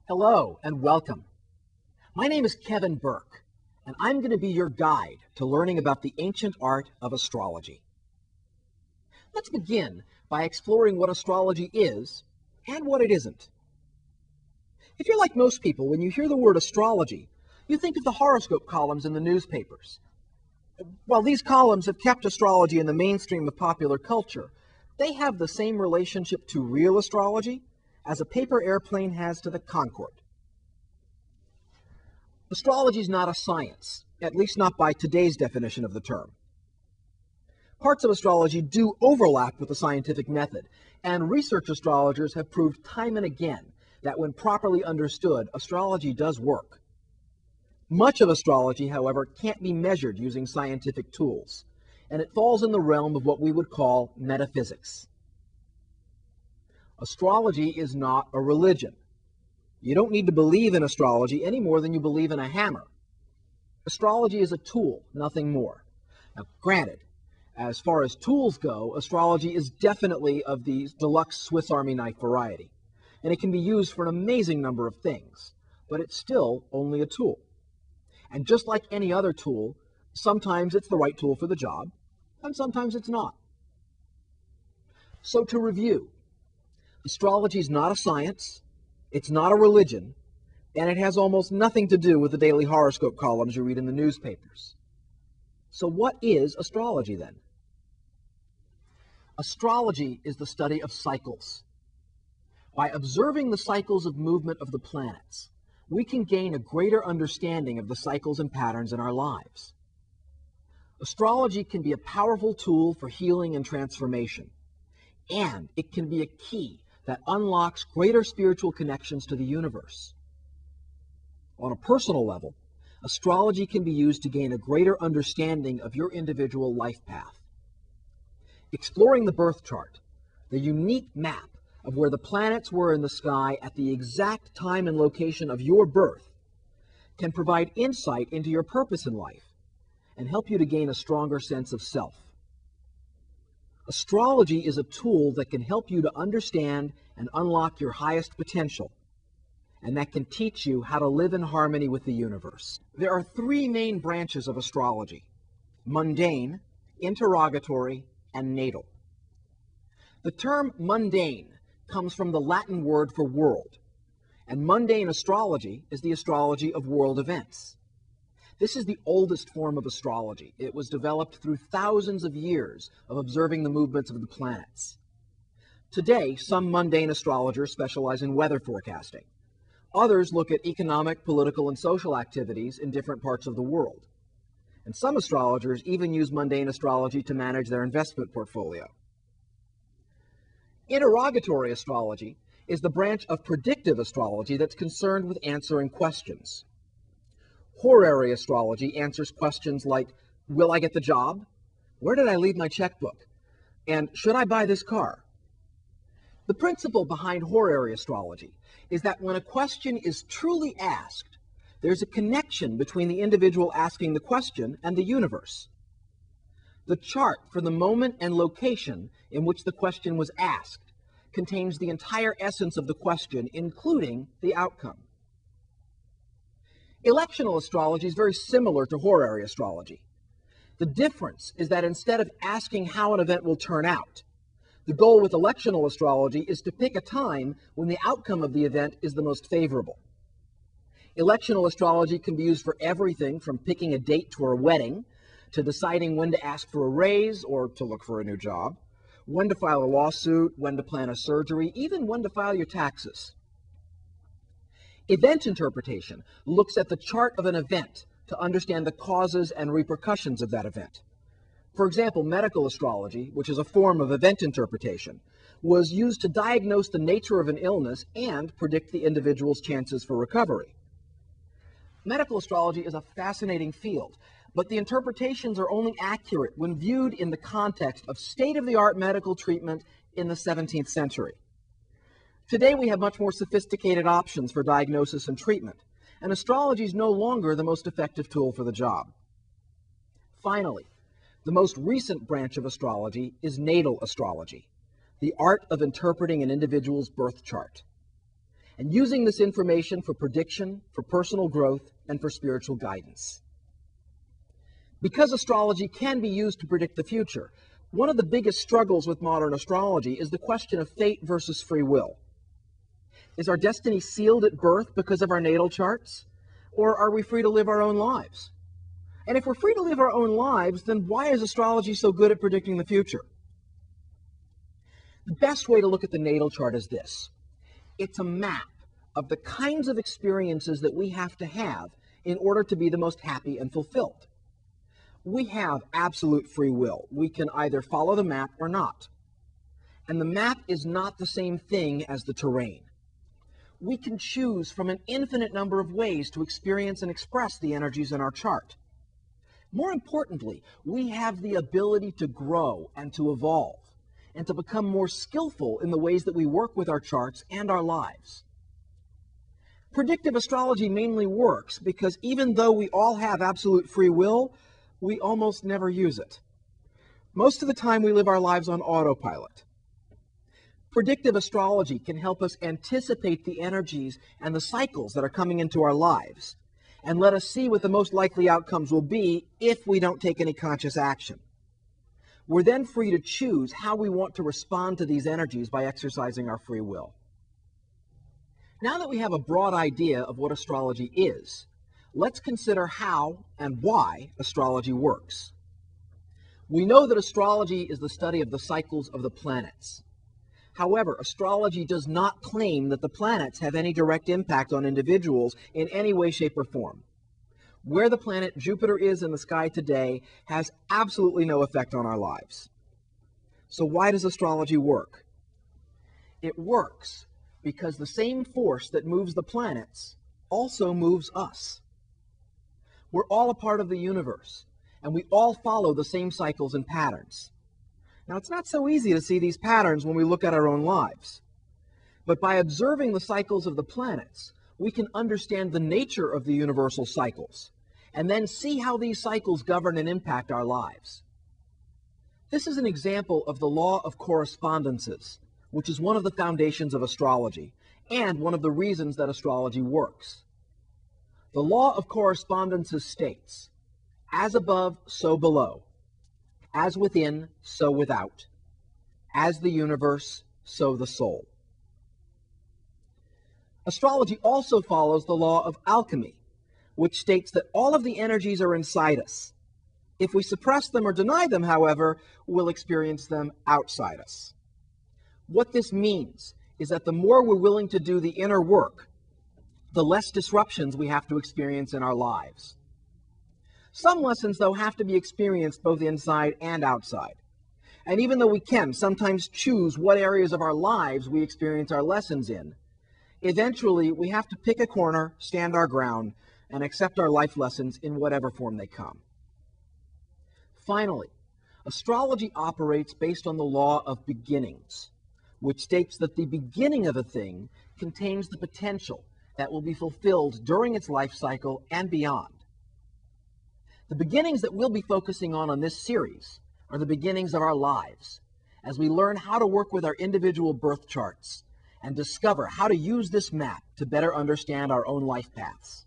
Hello and welcome. My name is Kevin Burke, and I'm going to be your guide to learning about the ancient art of astrology. Let's begin by exploring what astrology is and what it isn't. If you're like most people, when you hear the word astrology, you think of the horoscope columns in the newspapers. While these columns have kept astrology in the mainstream of popular culture, they have the same relationship to real astrology as a paper airplane has to the Concorde. Astrology is not a science, at least not by today's definition of the term. Parts of astrology do overlap with the scientific method, and research astrologers have proved time and again that when properly understood, astrology does work. Much of astrology, however, can't be measured using scientific tools, and it falls in the realm of what we would call metaphysics. Astrology is not a religion. You don't need to believe in astrology any more than you believe in a hammer. Astrology is a tool, nothing more. Now, granted, as far as tools go, astrology is definitely of the deluxe Swiss Army knife variety, and it can be used for an amazing number of things, but it's still only a tool. And just like any other tool, sometimes it's the right tool for the job, and sometimes it's not. So to review, astrology is not a science, it's not a religion, and it has almost nothing to do with the daily horoscope columns you read in the newspapers. So what is astrology then? Astrology is the study of cycles. By observing the cycles of movement of the planets, we can gain a greater understanding of the cycles and patterns in our lives. Astrology can be a powerful tool for healing and transformation, and it can be a key that unlocks greater spiritual connections to the universe. On a personal level, astrology can be used to gain a greater understanding of your individual life path. Exploring the birth chart, the unique map of where the planets were in the sky at the exact time and location of your birth, can provide insight into your purpose in life and help you to gain a stronger sense of self. Astrology is a tool that can help you to understand and unlock your highest potential, and that can teach you how to live in harmony with the universe. There are three main branches of astrology: mundane, interrogatory, and natal. The term mundane comes from the Latin word for world, and mundane astrology is the astrology of world events. This is the oldest form of astrology. It was developed through thousands of years of observing the movements of the planets. Today, some mundane astrologers specialize in weather forecasting. Others look at economic, political, and social activities in different parts of the world. And some astrologers even use mundane astrology to manage their investment portfolio. Interrogatory astrology is the branch of predictive astrology that's concerned with answering questions. Horary astrology answers questions like, will I get the job? Where did I leave my checkbook? And should I buy this car? The principle behind horary astrology is that when a question is truly asked, there's a connection between the individual asking the question and the universe. The chart for the moment and location in which the question was asked contains the entire essence of the question, including the outcome. Electional astrology is very similar to horary astrology. The difference is that instead of asking how an event will turn out, the goal with electional astrology is to pick a time when the outcome of the event is the most favorable. Electional astrology can be used for everything from picking a date to a wedding, to deciding when to ask for a raise or to look for a new job, when to file a lawsuit, when to plan a surgery, even when to file your taxes. Event interpretation looks at the chart of an event to understand the causes and repercussions of that event. For example, medical astrology, which is a form of event interpretation, was used to diagnose the nature of an illness and predict the individual's chances for recovery. Medical astrology is a fascinating field, but the interpretations are only accurate when viewed in the context of state-of-the-art medical treatment in the 17th century. Today we have much more sophisticated options for diagnosis and treatment, and astrology is no longer the most effective tool for the job. Finally, the most recent branch of astrology is natal astrology, the art of interpreting an individual's birth chart. and using this information for prediction, for personal growth, and for spiritual guidance. Because astrology can be used to predict the future, one of the biggest struggles with modern astrology is the question of fate versus free will. Is our destiny sealed at birth because of our natal charts, or are we free to live our own lives? And if we're free to live our own lives, then why is astrology so good at predicting the future? The best way to look at the natal chart is this. It's a map of the kinds of experiences that we have to have in order to be the most happy and fulfilled. We have absolute free will. We can either follow the map or not. And the map is not the same thing as the terrain. We can choose from an infinite number of ways to experience and express the energies in our chart. More importantly, we have the ability to grow and to evolve, and to become more skillful in the ways that we work with our charts and our lives. Predictive astrology mainly works because even though we all have absolute free will, we almost never use it. Most of the time we live our lives on autopilot. Predictive astrology can help us anticipate the energies and the cycles that are coming into our lives, and let us see what the most likely outcomes will be if we don't take any conscious action. We're then free to choose how we want to respond to these energies by exercising our free will. Now that we have a broad idea of what astrology is, let's consider how and why astrology works. We know that astrology is the study of the cycles of the planets. However, astrology does not claim that the planets have any direct impact on individuals in any way, shape, or form. Where the planet Jupiter is in the sky today has absolutely no effect on our lives. So why does astrology work? It works because the same force that moves the planets also moves us. We're all a part of the universe, and we all follow the same cycles and patterns. Now, it's not so easy to see these patterns when we look at our own lives. But by observing the cycles of the planets, we can understand the nature of the universal cycles, and then see how these cycles govern and impact our lives. This is an example of the law of correspondences, which is one of the foundations of astrology, and one of the reasons that astrology works. The law of correspondences states, as above, so below. As within, so without. As the universe, so the soul. Astrology also follows the law of alchemy, which states that all of the energies are inside us. If we suppress them or deny them, however, we'll experience them outside us. What this means is that the more we're willing to do the inner work, the less disruptions we have to experience in our lives. Some lessons, though, have to be experienced both inside and outside. And even though we can sometimes choose what areas of our lives we experience our lessons in, eventually we have to pick a corner, stand our ground, and accept our life lessons in whatever form they come. Finally, astrology operates based on the law of beginnings, which states that the beginning of a thing contains the potential that will be fulfilled during its life cycle and beyond. The beginnings that we'll be focusing on this series are the beginnings of our lives, as we learn how to work with our individual birth charts and discover how to use this map to better understand our own life paths.